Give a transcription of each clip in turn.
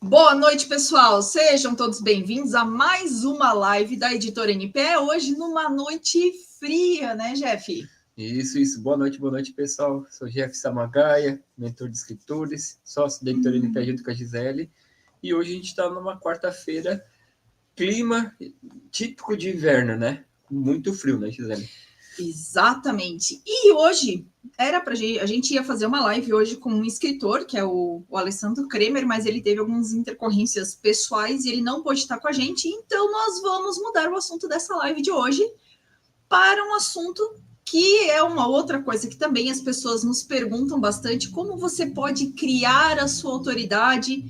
Boa noite, pessoal. Sejam todos bem-vindos a mais uma live da Editora NPE. Hoje, numa noite fria, né, Jeff? Isso. Boa noite, pessoal. Sou Jeff Samagaia, mentor de escritores, sócio da Editora NPE junto com a Gisele. E hoje a gente está numa quarta-feira, clima típico de inverno, né? Muito frio, né, Gisele? Exatamente. E hoje era para a gente ia fazer uma live hoje com um escritor, que é o Alessandro Kremer, mas ele teve algumas intercorrências pessoais e ele não pôde estar com a gente. Então nós vamos mudar o assunto dessa live de hoje para um assunto que é uma outra coisa que também as pessoas nos perguntam bastante: como você pode criar a sua autoridade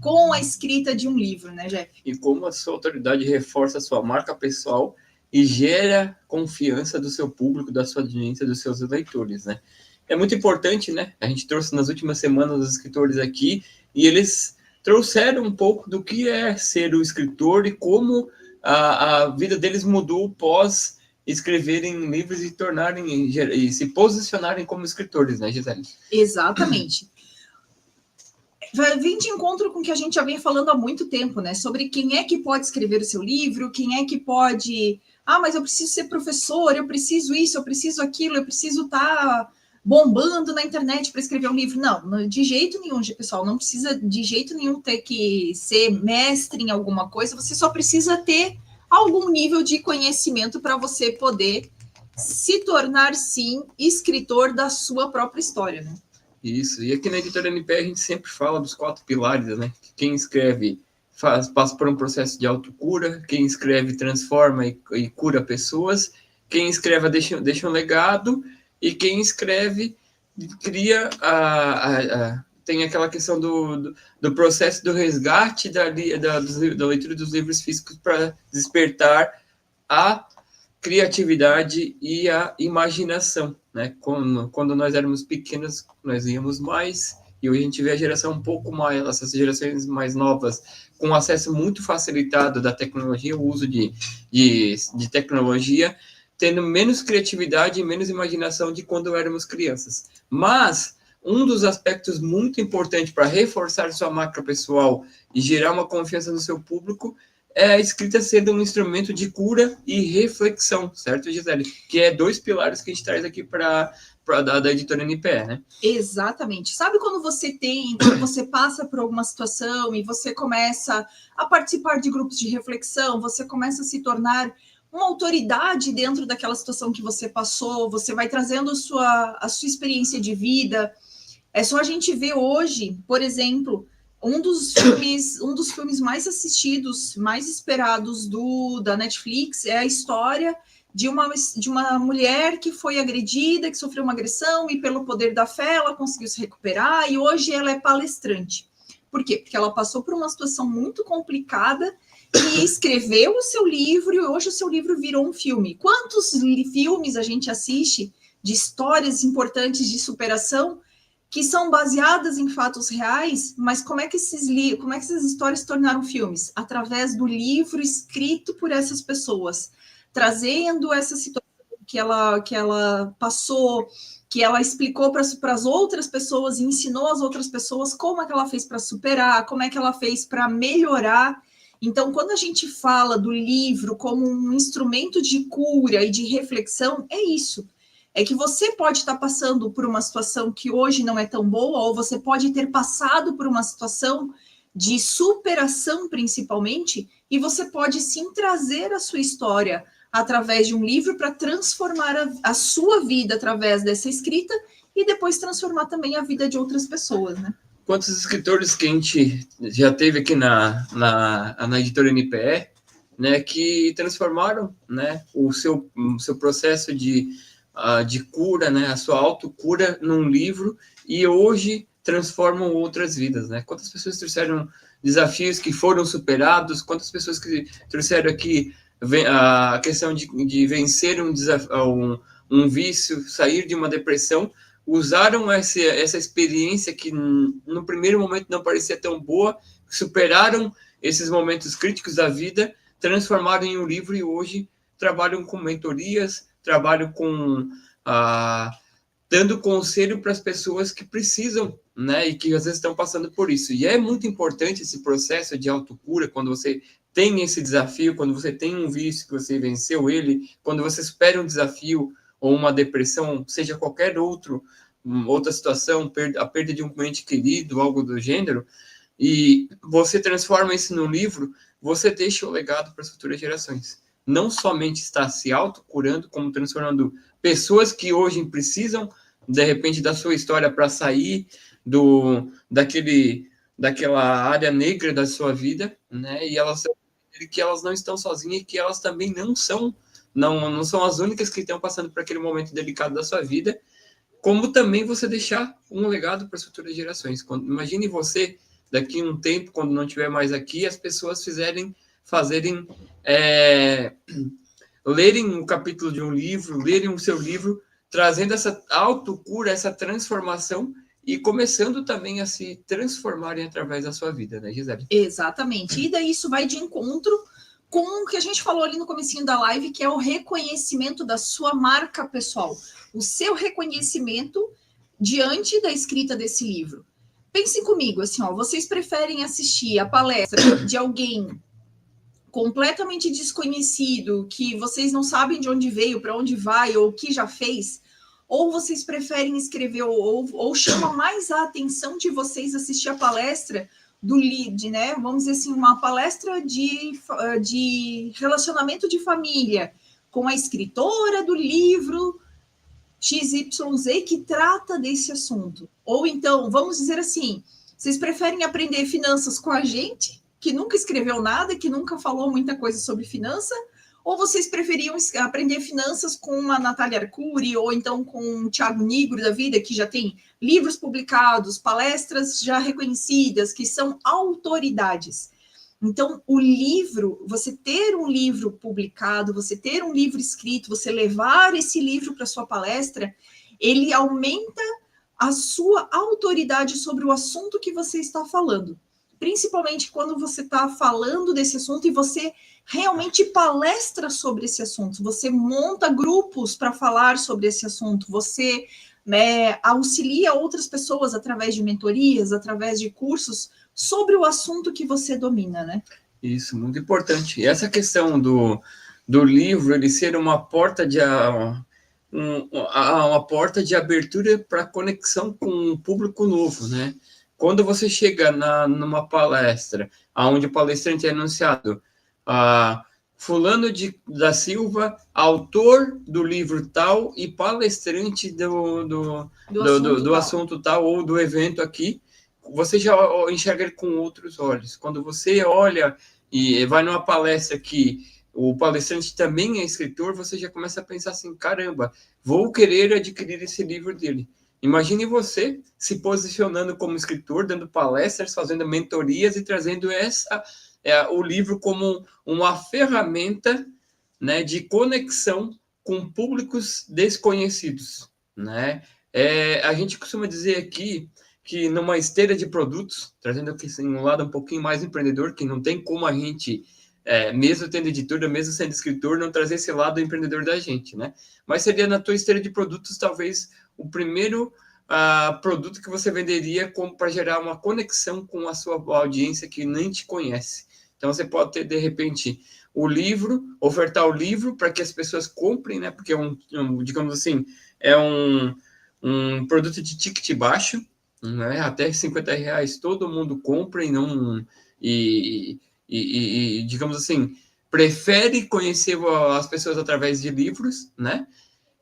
com a escrita de um livro, né, Jeff? E como a sua autoridade reforça a sua marca pessoal e gera confiança do seu público, da sua audiência, dos seus leitores, né? É muito importante, né? A gente trouxe nas últimas semanas os escritores aqui e eles trouxeram um pouco do que é ser o escritor e como a vida deles mudou pós escreverem livros e se posicionarem como escritores, né, Gisele? Exatamente. Vem de encontro com o que a gente já vem falando há muito tempo, né? Sobre quem é que pode escrever o seu livro, quem é que pode... mas eu preciso ser professor, eu preciso isso, eu preciso aquilo, eu preciso estar bombando na internet para escrever um livro. Não, de jeito nenhum, pessoal. Não precisa de jeito nenhum ter que ser mestre em alguma coisa. Você só precisa ter algum nível de conhecimento para você poder se tornar, sim, escritor da sua própria história, né? Isso, e aqui na Editora NPE a gente sempre fala dos 4 pilares, né? Quem escreve passa por um processo de autocura, quem escreve transforma e cura pessoas, quem escreve deixa um legado, e quem escreve cria tem aquela questão do processo do resgate da leitura dos livros físicos para despertar a criatividade e a imaginação, né? Quando nós éramos pequenos, nós íamos mais, e hoje a gente vê a geração um pouco mais, essas gerações mais novas, com acesso muito facilitado da tecnologia, o uso de tecnologia, tendo menos criatividade e menos imaginação de quando éramos crianças. Mas um dos aspectos muito importantes para reforçar sua marca pessoal e gerar uma confiança no seu público é a escrita sendo um instrumento de cura e reflexão, certo, Gisele? Que é 2 pilares que a gente traz aqui para da Editora NPE, né? Exatamente. Sabe quando você passa por alguma situação e você começa a participar de grupos de reflexão, você começa a se tornar uma autoridade dentro daquela situação que você passou, você vai trazendo a sua experiência de vida. É só a gente ver hoje, por exemplo, um dos filmes mais assistidos, mais esperados da Netflix é a história de uma mulher que foi agredida, que sofreu uma agressão e pelo poder da fé ela conseguiu se recuperar e hoje ela é palestrante. Por quê? Porque ela passou por uma situação muito complicada e escreveu o seu livro e hoje o seu livro virou um filme. Quantos filmes a gente assiste de histórias importantes de superação que são baseadas em fatos reais, mas como é que essas histórias se tornaram filmes? Através do livro escrito por essas pessoas, trazendo essa situação que ela passou, que ela explicou para as outras pessoas e ensinou as outras pessoas como é que ela fez para superar, como é que ela fez para melhorar. Então, quando a gente fala do livro como um instrumento de cura e de reflexão, é isso. É que você pode estar passando por uma situação que hoje não é tão boa, ou você pode ter passado por uma situação de superação, principalmente, e você pode sim trazer a sua história através de um livro para transformar a sua vida através dessa escrita e depois transformar também a vida de outras pessoas, né? Quantos escritores que a gente já teve aqui na Editora NPE, né, que transformaram, né, o seu processo de cura, né, a sua autocura num livro e hoje transformam outras vidas, né? Quantas pessoas trouxeram desafios que foram superados, quantas pessoas que trouxeram aqui a questão de vencer um vício, sair de uma depressão, usaram essa experiência que no primeiro momento não parecia tão boa, superaram esses momentos críticos da vida, transformaram em um livro e hoje trabalham com mentorias, trabalham com dando conselho para as pessoas que precisam, né, e que às vezes estão passando por isso. E é muito importante esse processo de autocura, quando você tem esse desafio, quando você tem um vício que você venceu ele, quando você supera um desafio ou uma depressão, seja qualquer outra situação, a perda de um ente querido, algo do gênero, e você transforma isso num livro, você deixa o legado para as futuras gerações. Não somente está se autocurando, como transformando pessoas que hoje precisam, de repente, da sua história para sair daquela área negra da sua vida, né? E que elas não estão sozinhas e que elas também não são as únicas que estão passando por aquele momento delicado da sua vida, como também você deixar um legado para as futuras gerações. Imagine você, daqui a um tempo, quando não estiver mais aqui, as pessoas lerem um capítulo de um livro, lerem o seu livro, trazendo essa autocura, essa transformação e começando também a se transformarem através da sua vida, né, Gisele? Exatamente. E daí isso vai de encontro com o que a gente falou ali no comecinho da live, que é o reconhecimento da sua marca pessoal, o seu reconhecimento diante da escrita desse livro. Pensem comigo, assim, ó, vocês preferem assistir a palestra de alguém completamente desconhecido, que vocês não sabem de onde veio, para onde vai, ou o que já fez, ou vocês preferem escrever, ou chama mais a atenção de vocês assistir a palestra do lead, né? Vamos dizer assim, uma palestra de relacionamento de família, com a escritora do livro XYZ que trata desse assunto. Ou então, vamos dizer assim, vocês preferem aprender finanças com a gente, que nunca escreveu nada, que nunca falou muita coisa sobre finança, ou vocês preferiam aprender finanças com uma Natália Arcuri, ou então com um Thiago Nigro da vida, que já tem livros publicados, palestras já reconhecidas, que são autoridades. Então, o livro, você ter um livro publicado, você ter um livro escrito, você levar esse livro para sua palestra, ele aumenta a sua autoridade sobre o assunto que você está falando. Principalmente quando você está falando desse assunto e você realmente palestra sobre esse assunto, você monta grupos para falar sobre esse assunto, você, né, auxilia outras pessoas através de mentorias, através de cursos sobre o assunto que você domina, né? Isso, muito importante. E essa questão do livro, ele ser uma porta uma porta de abertura para conexão com um público novo, né? Quando você chega numa palestra, onde o palestrante é anunciado, fulano da Silva, autor do livro tal e palestrante do assunto tal ou do evento aqui, você já enxerga ele com outros olhos. Quando você olha e vai numa palestra que o palestrante também é escritor, você já começa a pensar assim, caramba, vou querer adquirir esse livro dele. Imagine você se posicionando como escritor, dando palestras, fazendo mentorias e trazendo o livro como uma ferramenta, né, de conexão com públicos desconhecidos, né? A gente costuma dizer aqui que numa esteira de produtos, trazendo aqui assim, um lado um pouquinho mais empreendedor, que não tem como a gente, mesmo tendo editora, mesmo sendo escritor, não trazer esse lado empreendedor da gente, né? Mas seria na tua esteira de produtos, talvez, o primeiro produto que você venderia como para gerar uma conexão com a sua audiência que nem te conhece. Então, você pode ter, de repente, o livro, ofertar o livro para que as pessoas comprem, né? Porque digamos assim, é um produto de ticket baixo, né? Até R$50 todo mundo compra e digamos assim, prefere conhecer as pessoas através de livros, né?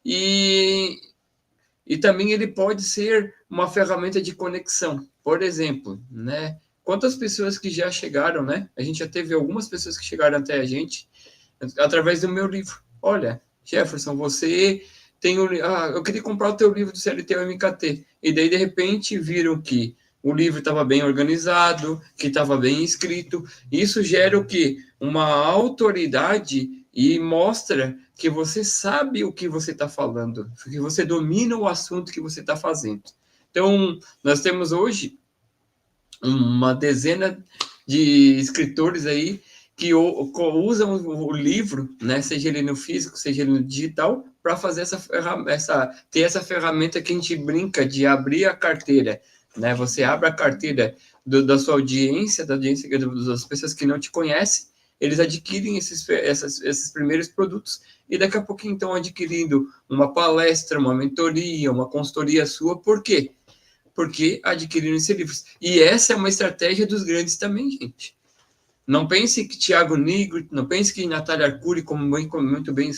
E também ele pode ser uma ferramenta de conexão. Por exemplo, né? Quantas pessoas que já chegaram, né? A gente já teve algumas pessoas que chegaram até a gente através do meu livro. Olha, Jefferson, você tem eu queria comprar o teu livro do CLT ou MKT. E daí, de repente, viram que o livro estava bem organizado, que estava bem escrito. Isso gera o quê? Uma autoridade e mostra que você sabe o que você está falando, que você domina o assunto que você está fazendo. Então, nós temos hoje uma dezena de escritores aí que usam o livro, né, seja ele no físico, seja ele no digital, para fazer ter essa ferramenta que a gente brinca de abrir a carteira, né? Você abre a carteira da sua audiência, das pessoas que não te conhecem, eles adquirem esses primeiros produtos e daqui a pouco estão adquirindo uma palestra, uma mentoria, uma consultoria sua. Por quê? Porque adquiriram esses livros. E essa é uma estratégia dos grandes também, gente. Não pense que Tiago Nigro, não pense que Natália Arcuri, como muito bem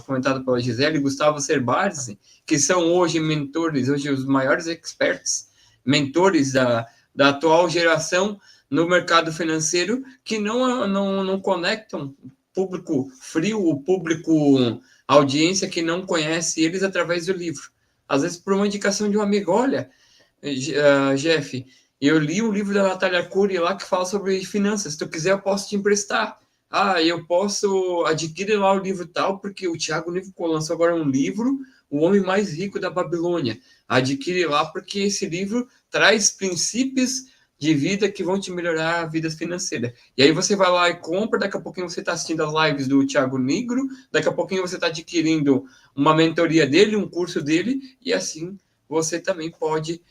comentado pela Gisele, e Gustavo Cerbasi, que são hoje mentores, hoje os maiores experts, mentores da atual geração no mercado financeiro, que não conectam público frio, o público audiência que não conhece eles através do livro. Às vezes por uma indicação de um amigo, olha, Jeff, eu li um livro da Natália Arcuri lá que fala sobre finanças. Se tu quiser, eu posso te emprestar. Eu posso adquirir lá o livro tal, porque o Tiago Nigro lançou agora um livro, O Homem Mais Rico da Babilônia. Adquire lá, porque esse livro traz princípios de vida que vão te melhorar a vida financeira. E aí você vai lá e compra, daqui a pouquinho você está assistindo as lives do Tiago Nigro, daqui a pouquinho você está adquirindo uma mentoria dele, um curso dele, e assim você também pode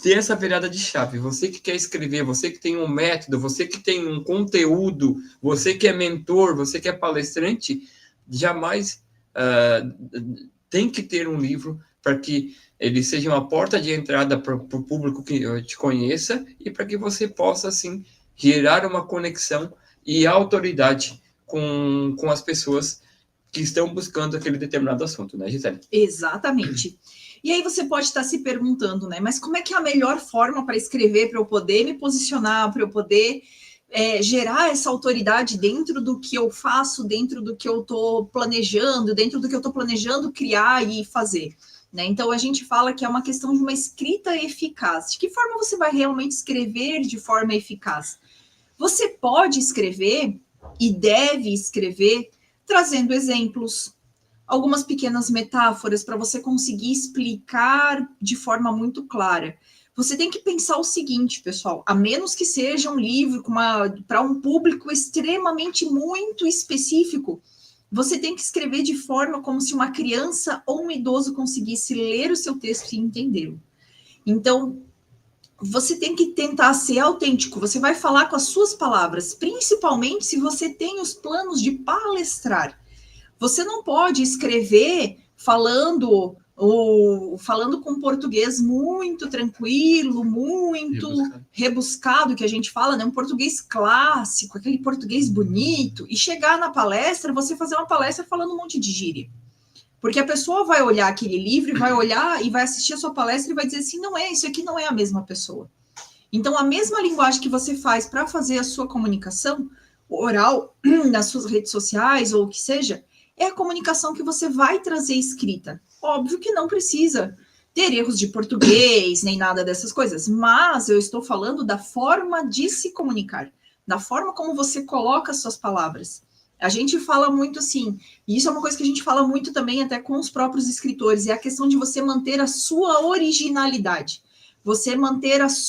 ter essa virada de chave. Você que quer escrever, você que tem um método, você que tem um conteúdo, você que é mentor, você que é palestrante, jamais tem que ter um livro para que ele seja uma porta de entrada para o público que te conheça e para que você possa, assim, gerar uma conexão e autoridade com as pessoas que estão buscando aquele determinado assunto, né, Gisele? Exatamente. E aí você pode estar se perguntando, né? Mas como é que é a melhor forma para escrever, para eu poder me posicionar, para eu poder gerar essa autoridade dentro do que eu faço, dentro do que eu estou planejando, dentro do que eu estou planejando criar e fazer, né? Então a gente fala que é uma questão de uma escrita eficaz. De que forma você vai realmente escrever de forma eficaz? Você pode escrever e deve escrever trazendo exemplos, algumas pequenas metáforas para você conseguir explicar de forma muito clara. Você tem que pensar o seguinte, pessoal, a menos que seja um livro para um público extremamente muito específico, você tem que escrever de forma como se uma criança ou um idoso conseguisse ler o seu texto e entendê-lo. Então, você tem que tentar ser autêntico, você vai falar com as suas palavras, principalmente se você tem os planos de palestrar. Você não pode escrever falando com português muito tranquilo, muito rebuscado, que a gente fala, né? Um português clássico, aquele português bonito, e chegar na palestra, você fazer uma palestra falando um monte de gíria. Porque a pessoa vai olhar aquele livro, vai olhar e vai assistir a sua palestra e vai dizer assim, isso aqui não é a mesma pessoa. Então, a mesma linguagem que você faz para fazer a sua comunicação oral, nas suas redes sociais ou o que seja, é a comunicação que você vai trazer escrita. Óbvio que não precisa ter erros de português, nem nada dessas coisas, mas eu estou falando da forma de se comunicar, da forma como você coloca as suas palavras. A gente fala muito assim, e isso é uma coisa que a gente fala muito também até com os próprios escritores, é a questão de você manter a sua originalidade, você manter as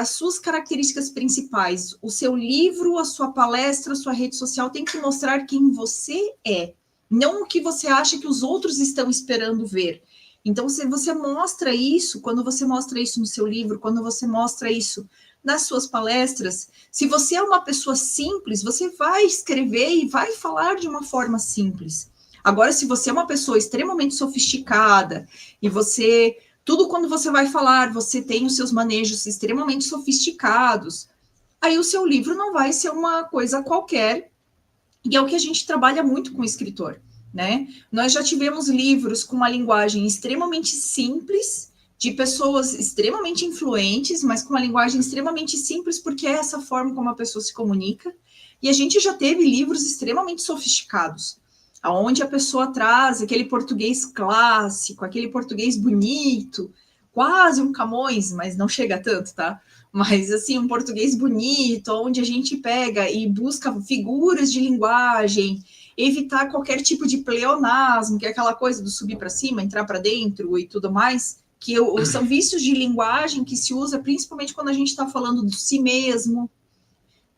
suas características principais. O seu livro, a sua palestra, a sua rede social tem que mostrar quem você é, não o que você acha que os outros estão esperando ver. Então, se você mostra isso, quando você mostra isso no seu livro, quando você mostra isso nas suas palestras, se você é uma pessoa simples, você vai escrever e vai falar de uma forma simples. Agora, se você é uma pessoa extremamente sofisticada e tudo quando você vai falar, você tem os seus manejos extremamente sofisticados, aí o seu livro não vai ser uma coisa qualquer, e é o que a gente trabalha muito com o escritor, né? Nós já tivemos livros com uma linguagem extremamente simples, de pessoas extremamente influentes, mas com uma linguagem extremamente simples, porque é essa forma como a pessoa se comunica, e a gente já teve livros extremamente sofisticados, onde a pessoa traz aquele português clássico, aquele português bonito, quase um Camões, mas não chega tanto, tá? Mas, assim, um português bonito, onde a gente pega e busca figuras de linguagem, evitar qualquer tipo de pleonasmo, que é aquela coisa do subir para cima, entrar para dentro e tudo mais, que são vícios de linguagem que se usa principalmente quando a gente está falando de si mesmo,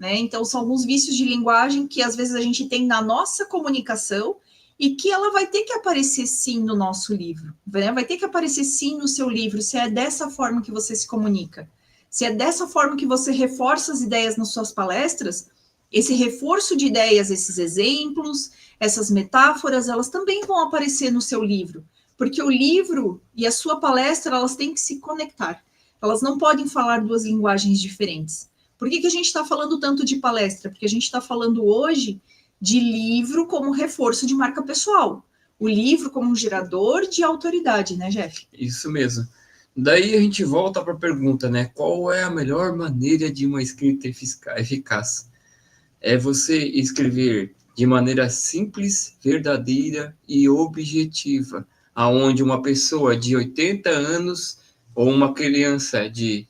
né? Então, são alguns vícios de linguagem que às vezes a gente tem na nossa comunicação e que ela vai ter que aparecer sim no nosso livro, né? Vai ter que aparecer sim no seu livro, se é dessa forma que você se comunica. Se é dessa forma que você reforça as ideias nas suas palestras, esse reforço de ideias, esses exemplos, essas metáforas, elas também vão aparecer no seu livro, porque o livro e a sua palestra, elas têm que se conectar. Elas não podem falar duas linguagens diferentes. Por que a gente está falando tanto de palestra? Porque a gente está falando hoje de livro como reforço de marca pessoal. O livro como um gerador de autoridade, né, Jeff? Isso mesmo. Daí a gente volta para a pergunta, né? Qual é a melhor maneira de uma escrita eficaz? É você escrever de maneira simples, verdadeira e objetiva, aonde uma pessoa de 80 anos ou uma criança de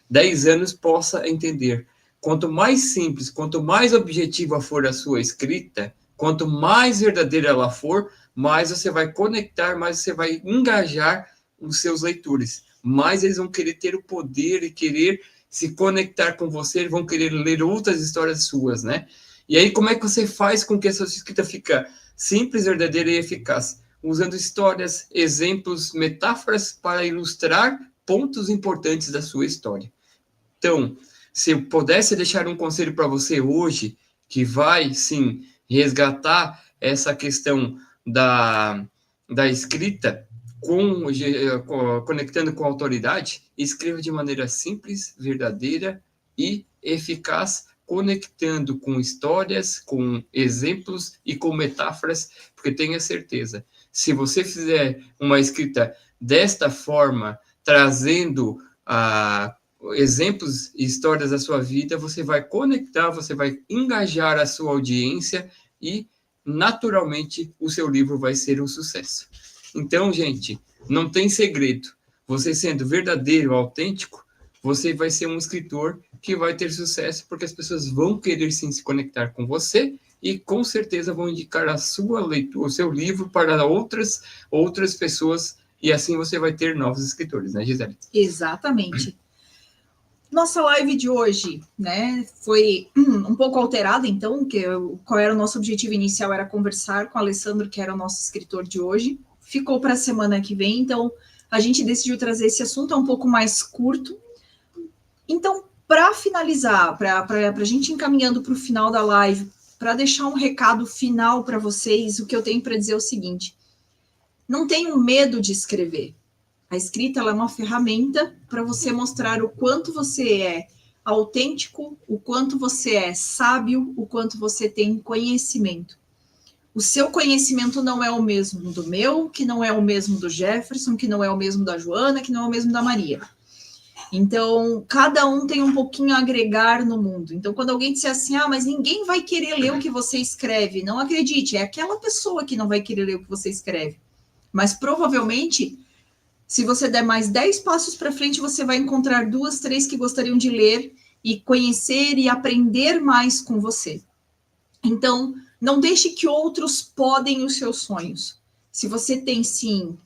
10 anos possa entender. Quanto mais simples, quanto mais objetiva for a sua escrita, quanto mais verdadeira ela for, mais você vai conectar, mais você vai engajar os seus leitores. Mais eles vão querer ter o poder e querer se conectar com você, vão querer ler outras histórias suas, né? E aí, como é que você faz com que essa sua escrita fique simples, verdadeira e eficaz? Usando histórias, exemplos, metáforas para ilustrar pontos importantes da sua história. Então, se eu pudesse deixar um conselho para você hoje, que vai, sim, resgatar essa questão da escrita, conectando com a autoridade, escreva de maneira simples, verdadeira e eficaz, conectando com histórias, com exemplos e com metáforas, porque tenha certeza, se você fizer uma escrita desta forma, trazendo exemplos e histórias da sua vida, você vai conectar, você vai engajar a sua audiência e, naturalmente, o seu livro vai ser um sucesso. Então, gente, não tem segredo. Você sendo verdadeiro, autêntico, você vai ser um escritor que vai ter sucesso, porque as pessoas vão querer sim se conectar com você e com certeza vão indicar a sua leitura, o seu livro para outras pessoas, e assim você vai ter novos escritores, né, Gisele? Exatamente. Nossa live de hoje, né, foi um pouco alterada, então, qual era o nosso objetivo inicial, era conversar com o Alessandro, que era o nosso escritor de hoje. Ficou para a semana que vem, então a gente decidiu trazer esse assunto um pouco mais curto. Então, para finalizar, para a gente encaminhando para o final da live, para deixar um recado final para vocês, o que eu tenho para dizer é o seguinte: não tenham medo de escrever. A escrita ela é uma ferramenta para você mostrar o quanto você é autêntico, o quanto você é sábio, o quanto você tem conhecimento. O seu conhecimento não é o mesmo do meu, que não é o mesmo do Jefferson, que não é o mesmo da Joana, que não é o mesmo da Maria. Então, cada um tem um pouquinho a agregar no mundo. Então, quando alguém disser assim, mas ninguém vai querer ler o que você escreve, não acredite, é aquela pessoa que não vai querer ler o que você escreve. Mas, provavelmente, se você der mais 10 passos para frente, você vai encontrar 2, 3 que gostariam de ler e conhecer e aprender mais com você. Então, não deixe que outros podem os seus sonhos. Se você tem, sim,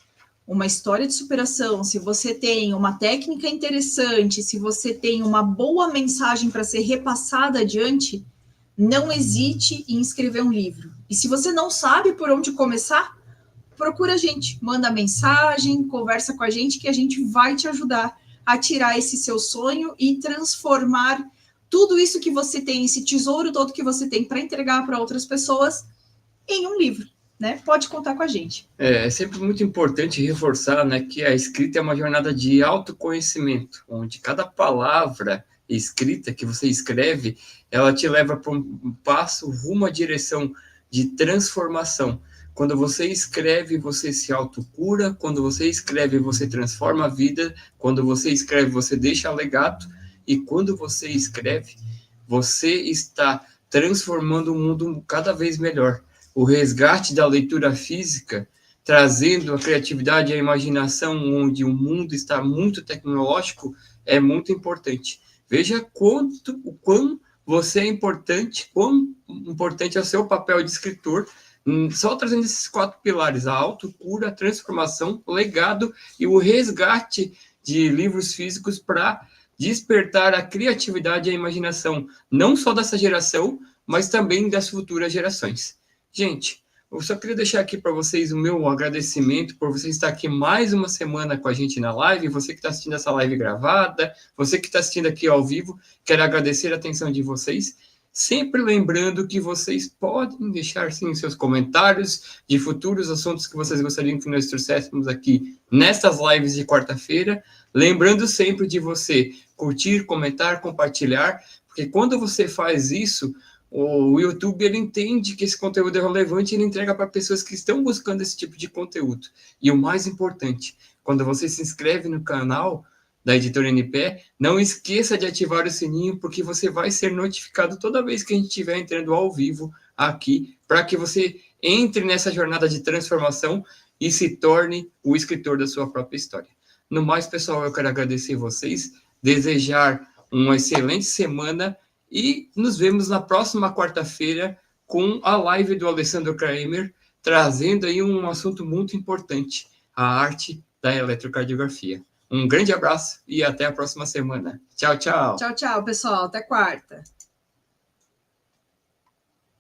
uma história de superação, se você tem uma técnica interessante, se você tem uma boa mensagem para ser repassada adiante, não hesite em escrever um livro. E se você não sabe por onde começar, procura a gente, manda mensagem, conversa com a gente, que a gente vai te ajudar a tirar esse seu sonho e transformar tudo isso que você tem, esse tesouro todo que você tem para entregar para outras pessoas em um livro, né? Pode contar com a gente. É sempre muito importante reforçar, né, que a escrita é uma jornada de autoconhecimento, onde cada palavra escrita que você escreve, ela te leva para um passo rumo à direção de transformação. Quando você escreve, você se autocura. Quando você escreve, você transforma a vida. Quando você escreve, você deixa legado. E quando você escreve, você está transformando o mundo cada vez melhor. O resgate da leitura física, trazendo a criatividade e a imaginação, onde o mundo está muito tecnológico, é muito importante. Veja o quão você é importante, quão importante é o seu papel de escritor, só trazendo esses 4 pilares: a autocura, a transformação, o legado e o resgate de livros físicos para despertar a criatividade e a imaginação, não só dessa geração, mas também das futuras gerações. Gente, eu só queria deixar aqui para vocês o meu agradecimento por você estar aqui mais uma semana com a gente na live, você que está assistindo essa live gravada, você que está assistindo aqui ao vivo, quero agradecer a atenção de vocês, sempre lembrando que vocês podem deixar, sim, seus comentários de futuros assuntos que vocês gostariam que nós trouxéssemos aqui nestas lives de quarta-feira, lembrando sempre de você curtir, comentar, compartilhar, porque quando você faz isso, o YouTube, ele entende que esse conteúdo é relevante e ele entrega para pessoas que estão buscando esse tipo de conteúdo. E o mais importante, quando você se inscreve no canal da Editora NPE, não esqueça de ativar o sininho, porque você vai ser notificado toda vez que a gente estiver entrando ao vivo aqui, para que você entre nessa jornada de transformação e se torne o escritor da sua própria história. No mais, pessoal, eu quero agradecer vocês, desejar uma excelente semana e nos vemos na próxima quarta-feira com a live do Alessandro Kramer, trazendo aí um assunto muito importante, a arte da eletrocardiografia. Um grande abraço e até a próxima semana. Tchau, tchau. Tchau, tchau, pessoal. Até quarta.